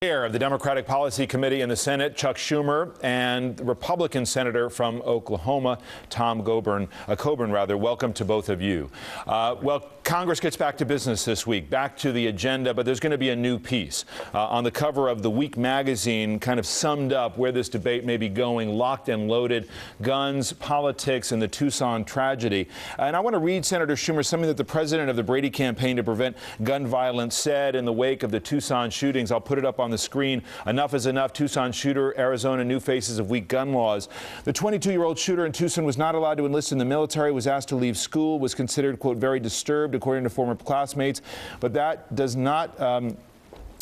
Chair of the Democratic Policy Committee in the Senate, Chuck Schumer, and the Republican Senator from Oklahoma, Coburn, welcome to both of you. Well, Congress gets back to business this week, back to the agenda, but there's going to be a new piece on the cover of the Week magazine, kind of summed up where this debate may be going, locked and loaded, guns, politics, and the Tucson tragedy. And I want to read Senator Schumer something that the president of the Brady campaign to prevent gun violence said in the wake of the Tucson shootings. I'll put it up on the screen. Enough is enough. Tucson shooter, Arizona, new faces of weak gun laws. The 22-year-old shooter in Tucson was not allowed to enlist in the military, was asked to leave school, was considered, quote, very disturbed, according to former classmates. But that does not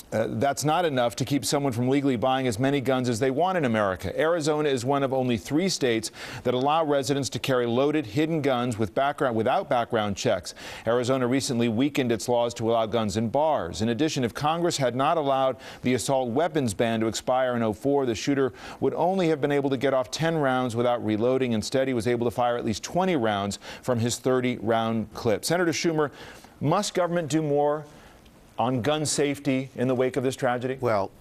that's not enough to keep someone from legally buying as many guns as they want in America. Arizona is one of only 3 states that allow residents to carry loaded, hidden guns without background checks. Arizona recently weakened its laws to allow guns in bars. In addition, if Congress had not allowed the assault weapons ban to expire in 2004, the shooter would only have been able to get off 10 rounds without reloading. Instead, he was able to fire at least 20 rounds from his 30-round clip. Senator Schumer, must government do more on gun safety in the wake of this tragedy? Well,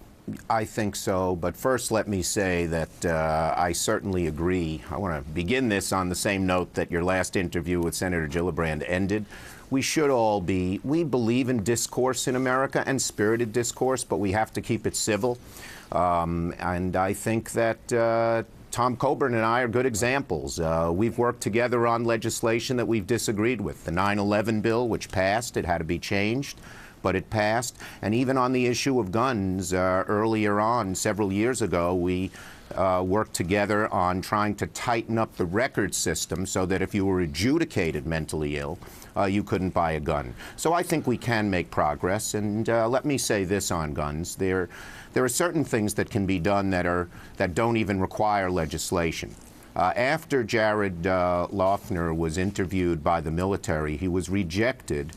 I think so. But first, let me say that I certainly agree. I want to begin this on the same note that your last interview with Senator Gillibrand ended. We should all be, we believe in discourse in America and spirited discourse, but we have to keep it civil. And I think that Tom Coburn and I are good examples. We've worked together on legislation that we've disagreed with. The 9/11 bill, which passed, it had to be changed, but it passed. And even on the issue of guns, earlier on, several years ago, we worked together on trying to tighten up the record system so that if you were adjudicated mentally ill, you couldn't buy a gun. So I think we can make progress. And let me say this on guns. There are certain things that can be done that don't even require legislation. After Jared Loughner was interviewed by the military, he was rejected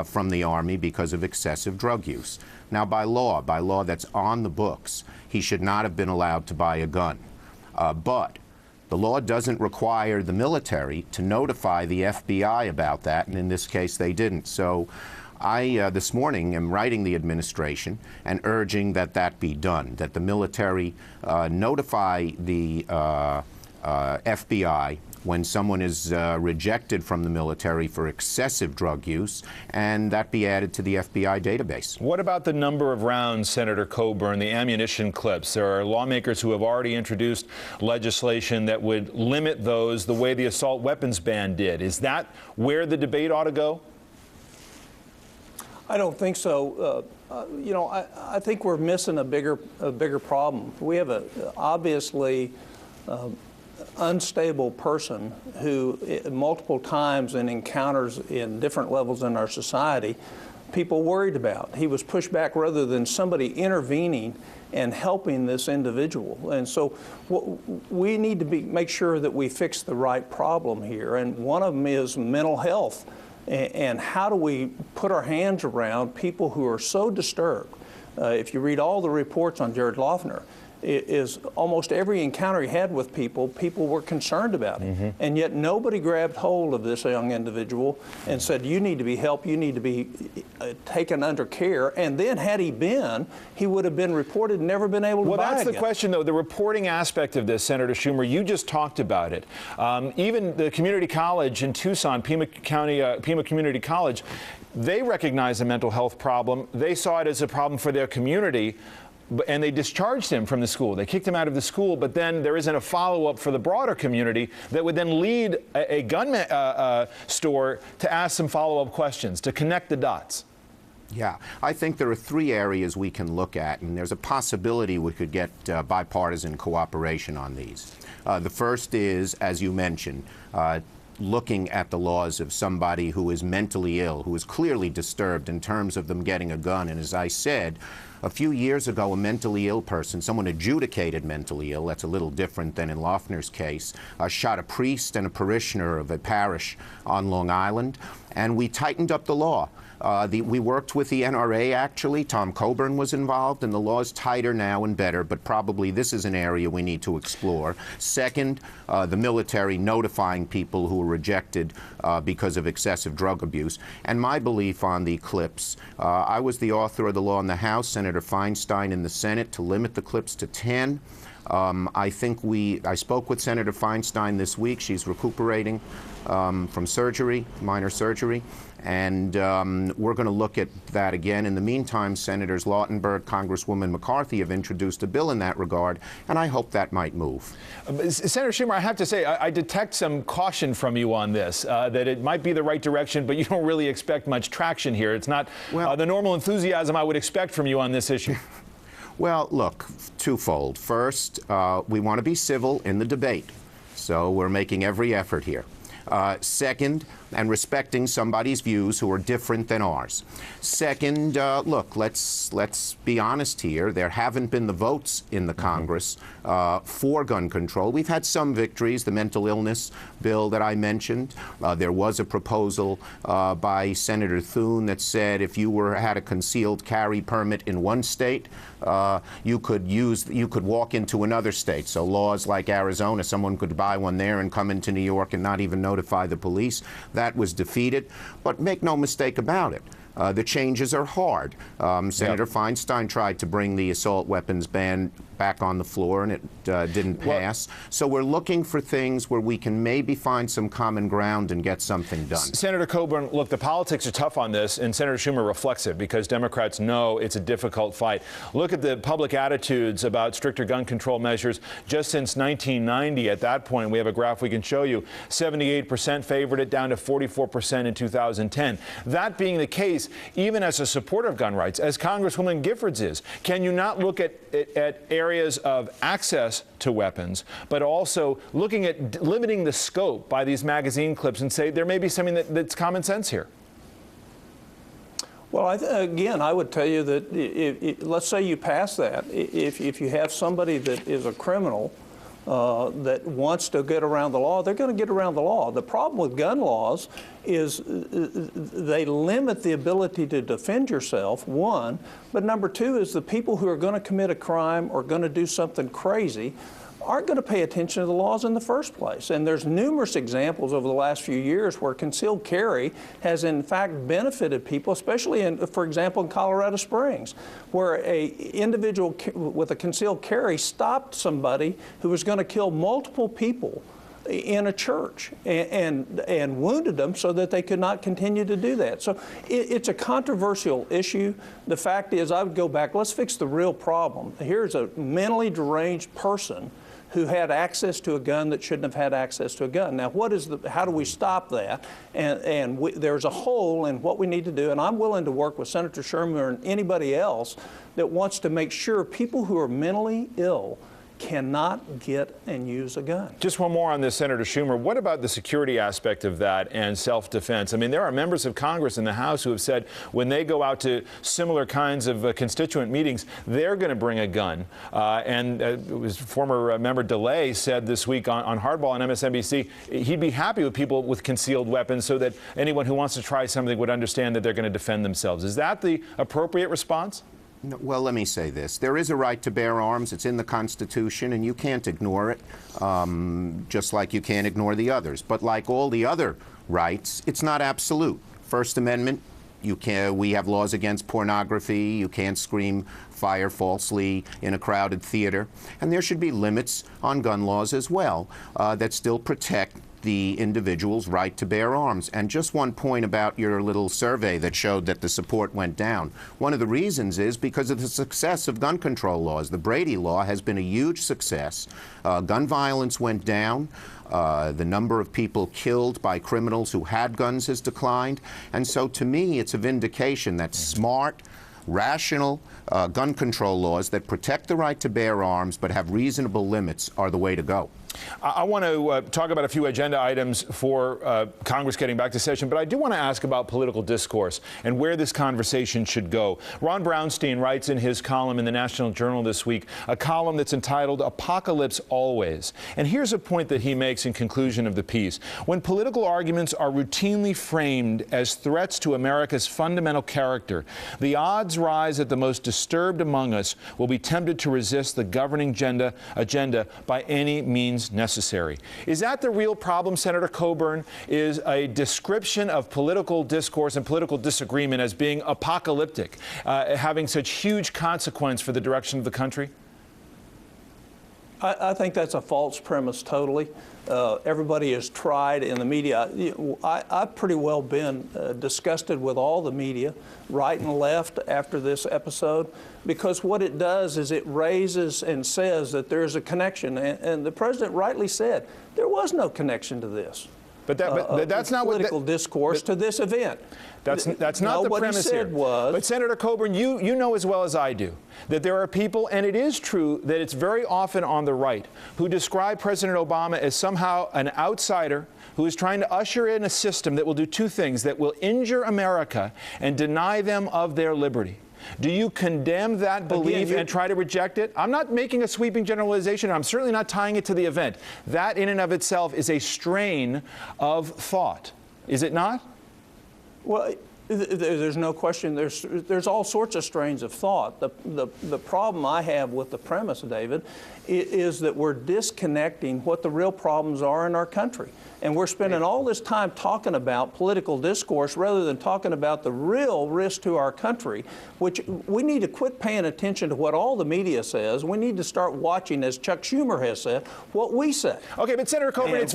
from the Army because of excessive drug use. Now, by law that's on the books, he should not have been allowed to buy a gun. But the law doesn't require the military to notify the FBI about that, and in this case, they didn't. So I, this morning, am writing the administration and urging that that be done, that the military notify the FBI when someone is rejected from the military for excessive drug use, and that be added to the FBI database. What about the number of rounds, Senator Coburn, the ammunition clips? There are lawmakers who have already introduced legislation that would limit those the way the assault weapons ban did. Is that where the debate ought to go? I don't think so. You know, I think we're missing a bigger problem. We have a obviously unstable person who multiple times in encounters in different levels in our society, people worried about. He was pushed back rather than somebody intervening and helping this individual. And so we need to make sure that we fix the right problem here. And one of them is mental health. And how do we put our hands around people who are so disturbed? If you read all the reports on Jared Loughner, is almost every encounter he had with people were concerned about him. Mm-hmm. And yet nobody grabbed hold of this young individual and said, you need to be helped, you need to be taken under care. And then had he been, he would have been reported and never been able to buy Well, that's again. the question, though. The reporting aspect of this, Senator Schumer, you just talked about it. Even the community college in Tucson, Pima Community College, they recognize a mental health problem. They saw it as a problem for their community, and they discharged him from the school. They kicked him out of the school, but then there isn't a follow-up for the broader community that would then lead a gun store to ask some follow-up questions, to connect the dots. Yeah, I think there are 3 areas we can look at, and there's a possibility we could get bipartisan cooperation on these. The first is, as you mentioned, looking at the laws of somebody who is mentally ill, who is clearly disturbed in terms of them getting a gun. And as I said, a few years ago, a mentally ill person, someone adjudicated mentally ill, that's a little different than in Loughner's case, shot a priest and a parishioner of a parish on Long Island, and we tightened up the law. We worked with the NRA, actually. Tom Coburn was involved, and the law is tighter now and better, but probably this is an area we need to explore. Second, the military notifying people who were rejected because of excessive drug abuse. And my belief on the clips, I was the author of the law in the House, Senator Feinstein in the Senate, to limit the clips to 10. I spoke with Senator Feinstein this week. She's recuperating from surgery, minor surgery, and we're going to look at that again. In the meantime, Senators Lautenberg, Congresswoman McCarthy have introduced a bill in that regard, and I hope that might move. Senator Schumer, I have to say, I detect some caution from you on this, that it might be the right direction, but you don't really expect much traction here. It's not the normal enthusiasm I would expect from you on this issue. Well, look, twofold. First, we want to be civil in the debate, so we're making every effort here. Second, and respecting somebody's views who are different than ours. Second, look, let's be honest here. There haven't been the votes in the Congress for gun control. We've had some victories. The mental illness bill that I mentioned. There was a proposal by Senator Thune that said if you had a concealed carry permit in one state, you could walk into another state. So laws like Arizona, someone could buy one there and come into New York and not even notify the police. That was defeated. But make no mistake about it. The changes are hard. Senator Feinstein tried to bring the assault weapons ban back on the floor, and it didn't pass. So we're looking for things where we can maybe find some common ground and get something done. Senator Coburn, look, the politics are tough on this, and Senator Schumer reflects it because Democrats know it's a difficult fight. Look at the public attitudes about stricter gun control measures just since 1990. At that point, we have a graph we can show you. 78% favored it, down to 44% in 2010. That being the case, even as a supporter of gun rights, as Congresswoman Giffords is, can you not look at areas of access to weapons, but also looking at limiting the scope by these magazine clips and say there may be something that's common sense here? Well, again, I would tell you that let's say you pass that. If you have somebody that is a criminal that wants to get around the law, they're going to get around the law. The problem with gun laws is they limit the ability to defend yourself, one, but number two is the people who are going to commit a crime or going to do something crazy aren't going to pay attention to the laws in the first place. And there's numerous examples over the last few years where concealed carry has in fact benefited people, especially for example, in Colorado Springs, where an individual with a concealed carry stopped somebody who was going to kill multiple people in a church and wounded them so that they could not continue to do that. So it's a controversial issue. The fact is, I would go back, let's fix the real problem. Here's a mentally deranged person who had access to a gun that shouldn't have had access to a gun. Now, how do we stop that? And there's a hole in what we need to do, and I'm willing to work with Senator Schumer and anybody else that wants to make sure people who are mentally ill cannot get and use a gun. Just one more on this, Senator Schumer. What about the security aspect of that and self-defense? I mean, there are members of Congress in the House who have said when they go out to similar kinds of constituent meetings, they're going to bring a gun. It was former member DeLay said this week on Hardball on MSNBC, he'd be happy with people with concealed weapons so that anyone who wants to try something would understand that they're going to defend themselves. Is that the appropriate response? Well, let me say this. There is a right to bear arms. It's in the Constitution, and you can't ignore it, just like you can't ignore the others. But like all the other rights, it's not absolute. First Amendment, we have laws against pornography. You can't scream fire falsely in a crowded theater. And there should be limits on gun laws as well that still protect the individual's right to bear arms. And just one point about your little survey that showed that the support went down. One of the reasons is because of the success of gun control laws. The Brady Law has been a huge success. Gun violence went down. The number of people killed by criminals who had guns has declined. And so to me, it's a vindication that smart, rational gun control laws that protect the right to bear arms but have reasonable limits are the way to go. I want to talk about a few agenda items for Congress getting back to session, but I do want to ask about political discourse and where this conversation should go. Ron Brownstein writes in his column in the National Journal this week, a column that's entitled Apocalypse Always. And here's a point that he makes in conclusion of the piece. When political arguments are routinely framed as threats to America's fundamental character, the odds rise that the most disturbed among us will be tempted to resist the governing agenda by any means necessary. Is that the real problem, Senator Coburn? Is a description of political discourse and political disagreement as being apocalyptic, having such huge consequence for the direction of the country? I think that's a false premise totally. Everybody has tried in the media. I've pretty well been disgusted with all the media, right and left, after this episode, because what it does is it raises and says that there's a connection. And the president rightly said there was no connection to this. But that's not what political discourse to this event. That's not the premise here. But Senator Coburn, you know as well as I do that there are people, and it is true that it's very often on the right, who describe President Obama as somehow an outsider who is trying to usher in a system that will do two things, that will injure America and deny them of their liberty. Do you condemn that belief and try to reject it? I'm not making a sweeping generalization. I'm certainly not tying it to the event. That in and of itself is a strain of thought. Is it not? Well, there's no question. There's all sorts of strains of thought. The problem I have with the premise, David, is that we're disconnecting what the real problems are in our country. And we're spending all this time talking about political discourse rather than talking about the real risk to our country, which we need to quit paying attention to what all the media says. We need to start watching, as Chuck Schumer has said, what we say. Okay, but Senator Coburn, it's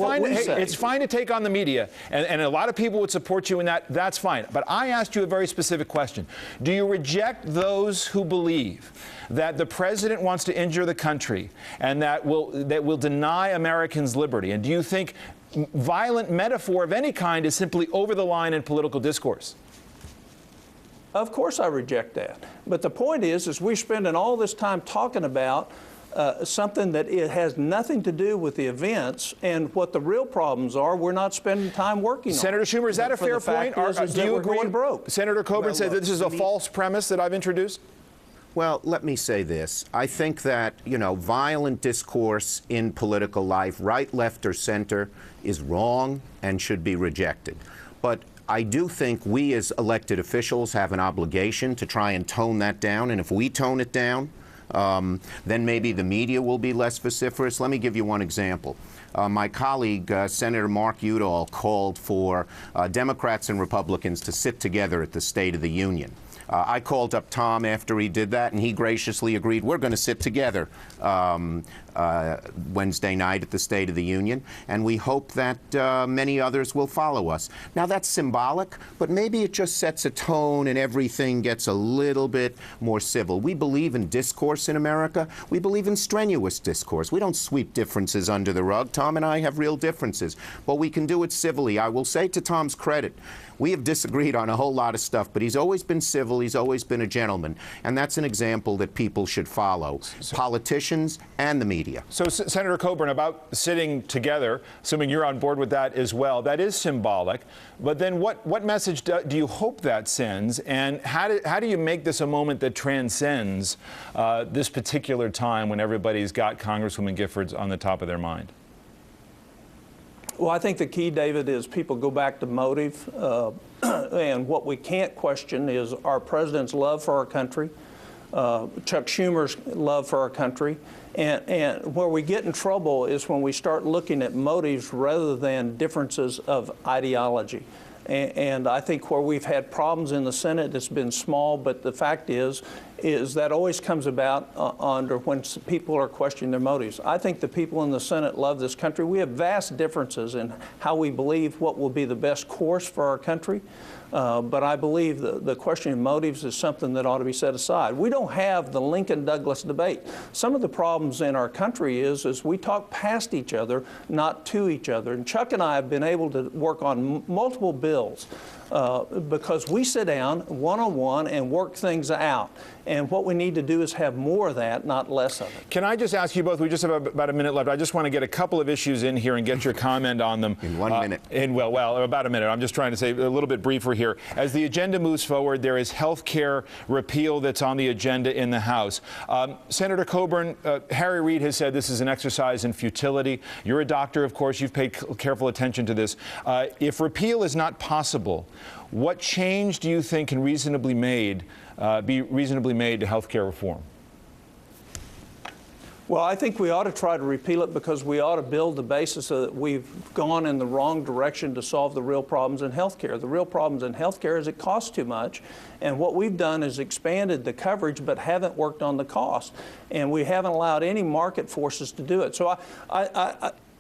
fine to take on the media, and a lot of people would support you in that. That's fine. But I asked you a very specific question. Do you reject those who believe that the president wants to injure the country and that will deny Americans liberty? And do you think violent metaphor of any kind is simply over the line in political discourse? Of course I reject that. But the point is we're spending all this time talking about something that it has nothing to do with the events, and what the real problems are, we're not spending time working on. Senator Schumer, is that a fair point? Do you agree? Senator Coburn said that this is a false premise that I've introduced? Well, let me say this. I think that, violent discourse in political life, right, left, or center, is wrong and should be rejected. But I do think we as elected officials have an obligation to try and tone that down. And if we tone it down, then maybe the media will be less vociferous. Let me give you one example. My colleague, Senator Mark Udall, called for Democrats and Republicans to sit together at the State of the Union. I called up Tom after he did that, and he graciously agreed we're going to sit together Wednesday night at the State of the Union, and we hope that many others will follow us. Now, that's symbolic, but maybe it just sets a tone and everything gets a little bit more civil. We believe in discourse in America. We believe in strenuous discourse. We don't sweep differences under the rug. Tom and I have real differences, but we can do it civilly. I will say to Tom's credit, we have disagreed on a whole lot of stuff, but he's always been civil. He's always been a gentleman. And that's an example that people should follow, politicians and the media. So, Senator Coburn, about sitting together, assuming you're on board with that as well, that is symbolic. But then what message do you hope that sends? And how do you make this a moment that transcends this particular time when everybody's got Congresswoman Giffords on the top of their mind? Well, I think the key, David, is people go back to motive. And what we can't question is our president's love for our country, Chuck Schumer's love for our country. And where we get in trouble is when we start looking at motives rather than differences of ideology. And I think where we've had problems in the Senate, it's been small, but the fact is that always comes about under when people are questioning their motives. I think the people in the Senate love this country. We have vast differences in how we believe what will be the best course for our country. But I believe the question of motives is something that ought to be set aside. We don't have the Lincoln-Douglas debate. Some of the problems in our country is we talk past each other, not to each other. And Chuck and I have been able to work on multiple bills because we sit down one-on-one and work things out. And what we need to do is have more of that, not less of it. Can I just ask you both, we just have about a minute left. I just want to get a couple of issues in here and get your comment on them. In 1 minute. Well, about a minute. I'm just trying to say a little bit briefer here. As the agenda moves forward, there is health care repeal that's on the agenda in the House. Senator Coburn, Harry Reid has said this is an exercise in futility. You're a doctor, of course. You've paid careful attention to this. If repeal is not possible, what change do you think can be reasonably made to health care reform? Well, I think we ought to try to repeal it because we ought to build the basis that we've gone in the wrong direction to solve the real problems in healthcare. The real problems in healthcare is it costs too much, and what we've done is expanded the coverage but haven't worked on the cost, and we haven't allowed any market forces to do it. So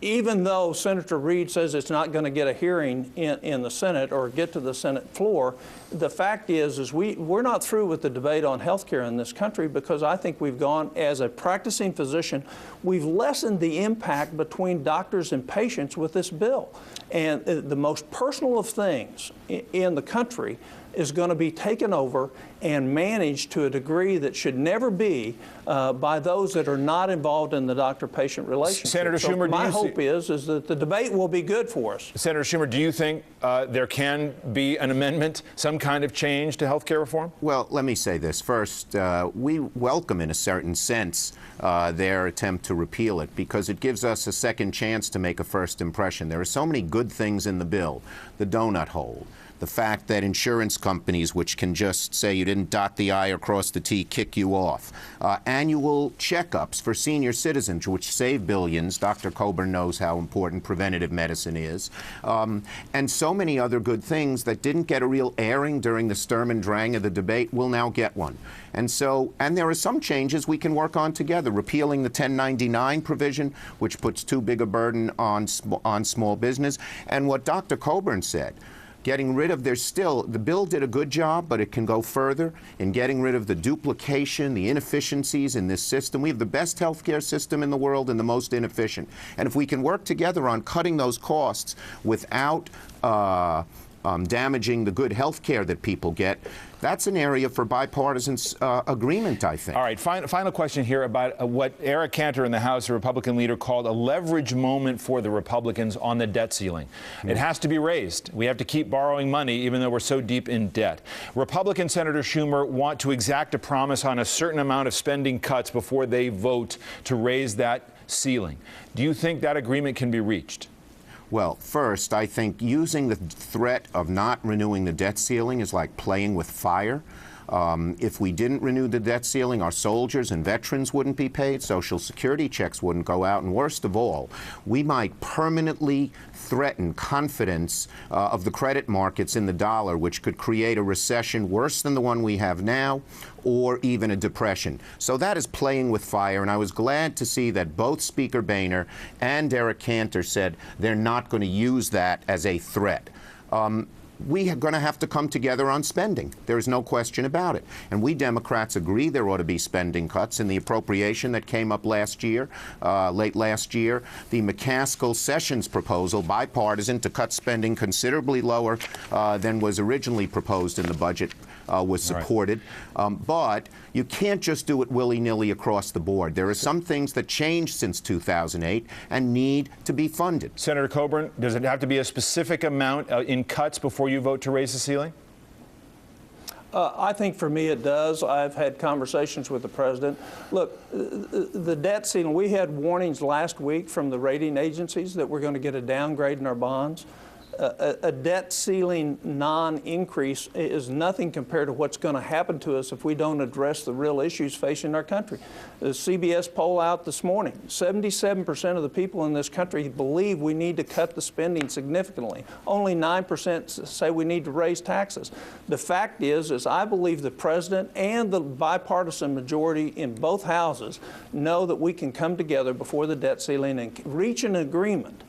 even though Senator Reid says it's not going to get a hearing in the Senate or get to the Senate floor, the fact is we're not through with the debate on health care in this country, because I think we've gone, as a practicing physician, we've lessened the impact between doctors and patients with this bill. And the most personal of things in the country is going to be taken over and managed to a degree that should never be by those that are not involved in the doctor-patient relationship. Senator Schumer, my hope is that the debate will be good for us. Senator Schumer, do you think there can be an amendment, some kind of change to health care reform? Well, let me say this. First, we welcome, in a certain sense, their attempt to repeal it, because it gives us a second chance to make a first impression. There are so many good things in the bill. The donut hole, the fact that insurance companies, which can just say you didn't dot the I or cross the T, kick you off. Annual checkups for senior citizens, which save billions. Dr. Coburn knows how important preventative medicine is. And so many other good things that didn't get a real airing during the Sturm and Drang of the debate will now get one. And there are some changes we can work on together. Repealing the 1099 provision, which puts too big a burden on small business. And what Dr. Coburn said, getting rid of, the bill did a good job, but it can go further in getting rid of the duplication, the inefficiencies in this system. We have the best healthcare system in the world and the most inefficient. And if we can work together on cutting those costs without damaging the good health care that people get, that's an area for bipartisan agreement, I think. All right, final question here about what Eric Cantor in the House, a Republican leader, called a leverage moment for the Republicans on the debt ceiling. It has to be raised. We have to keep borrowing money even though we're so deep in debt. Republican Senator Schumer want to exact a promise on a certain amount of spending cuts before they vote to raise that ceiling. Do you think that agreement can be reached? Well, first, I think using the threat of not renewing the debt ceiling is like playing with fire. If we didn't renew the debt ceiling, our soldiers and veterans wouldn't be paid, Social Security checks wouldn't go out, and worst of all, we might permanently threaten confidence of the credit markets in the dollar, which could create a recession worse than the one we have now, or even a depression. So that is playing with fire, and I was glad to see that both Speaker Boehner and Eric Cantor said they're not going to use that as a threat. We are going to have to come together on spending. There is no question about it. And we Democrats agree there ought to be spending cuts. In the appropriation that came up last year, late last year, the McCaskill-Sessions proposal, bipartisan, to cut spending considerably lower than was originally proposed in the budget, was supported. But you can't just do it willy-nilly across the board. There are some things that changed since 2008 and need to be funded. Senator Coburn, does it have to be a specific amount in cuts before you vote to raise the ceiling? I think for me it does. I've had conversations with the president. Look, the debt ceiling, we had warnings last week from the rating agencies that we're going to get a downgrade in our bonds. A debt ceiling non-increase is nothing compared to what's going to happen to us if we don't address the real issues facing our country. The CBS poll out this morning, 77% of the people in this country believe we need to cut the spending significantly. Only 9% say we need to raise taxes. The fact is I believe the president and the bipartisan majority in both houses know that we can come together before the debt ceiling and reach an agreement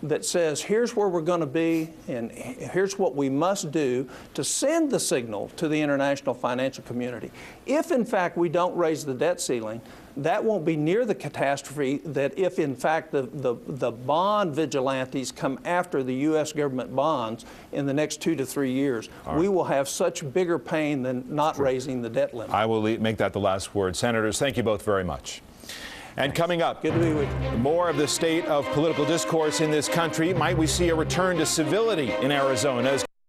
that says here's where we're going to be and here's what we must do to send the signal to the international financial community. If, in fact, we don't raise the debt ceiling, that won't be near the catastrophe that if, in fact, the bond vigilantes come after the U.S. government bonds in the next 2 to 3 years. We will have such bigger pain than not raising the debt limit. I will make that the last word. Senators, thank you both very much. And coming up, Good to be with you. More of the state of political discourse in this country. Might we see a return to civility in Arizona as